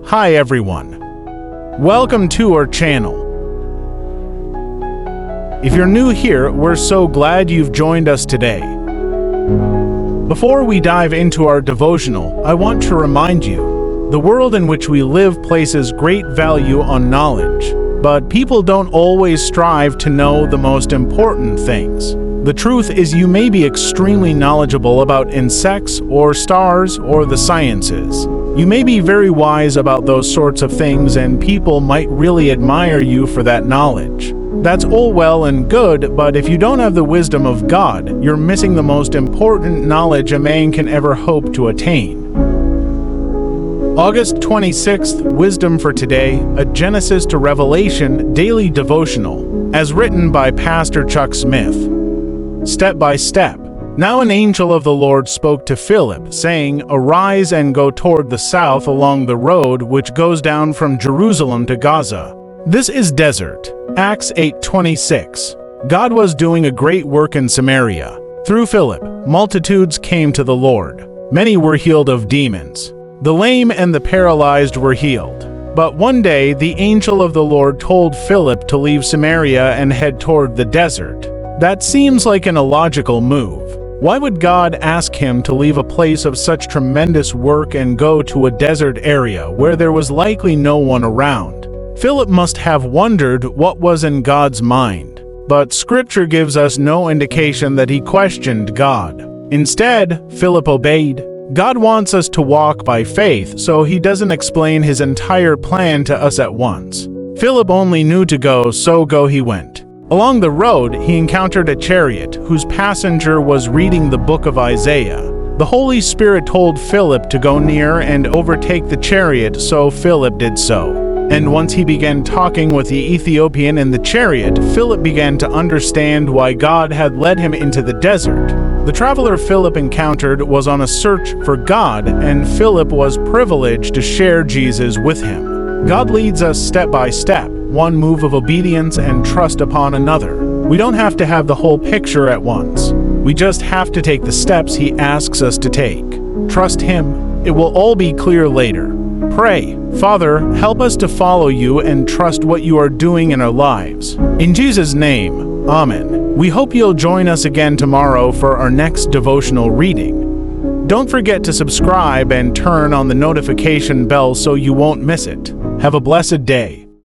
Hi everyone. Welcome to our channel. If you're new here, we're so glad you've joined us today. Before we dive into our devotional, I want to remind you, the world in which we live places great value on knowledge, but people don't always strive to know the most important things. The truth is you may be extremely knowledgeable about insects or stars or the sciences. You may be very wise about those sorts of things and people might really admire you for that knowledge. That's all well and good, but if you don't have the wisdom of God, you're missing the most important knowledge a man can ever hope to attain. August 26th, Wisdom for Today, a Genesis to Revelation daily devotional, as written by Pastor Chuck Smith. Step by step. Now an angel of the Lord spoke to Philip, saying, "Arise and go toward the south along the road which goes down from Jerusalem to Gaza. This is desert." Acts 8:26. God was doing a great work in Samaria. Through Philip, multitudes came to the Lord. Many were healed of demons. The lame and the paralyzed were healed. But one day the angel of the Lord told Philip to leave Samaria and head toward the desert. That seems like an illogical move. Why would God ask him to leave a place of such tremendous work and go to a desert area where there was likely no one around? Philip must have wondered what was in God's mind. But Scripture gives us no indication that he questioned God. Instead, Philip obeyed. God wants us to walk by faith, so he doesn't explain his entire plan to us at once. Philip only knew to go, so go he went. Along the road, he encountered a chariot whose passenger was reading the book of Isaiah. The Holy Spirit told Philip to go near and overtake the chariot, so Philip did so. And once he began talking with the Ethiopian in the chariot, Philip began to understand why God had led him into the desert. The traveler Philip encountered was on a search for God, and Philip was privileged to share Jesus with him. God leads us step by step, one move of obedience and trust upon another. We don't have to have the whole picture at once. We just have to take the steps he asks us to take. Trust him. It will all be clear later. Pray, Father, help us to follow you and trust what you are doing in our lives. In Jesus' name, Amen. We hope you'll join us again tomorrow for our next devotional reading. Don't forget to subscribe and turn on the notification bell so you won't miss it. Have a blessed day.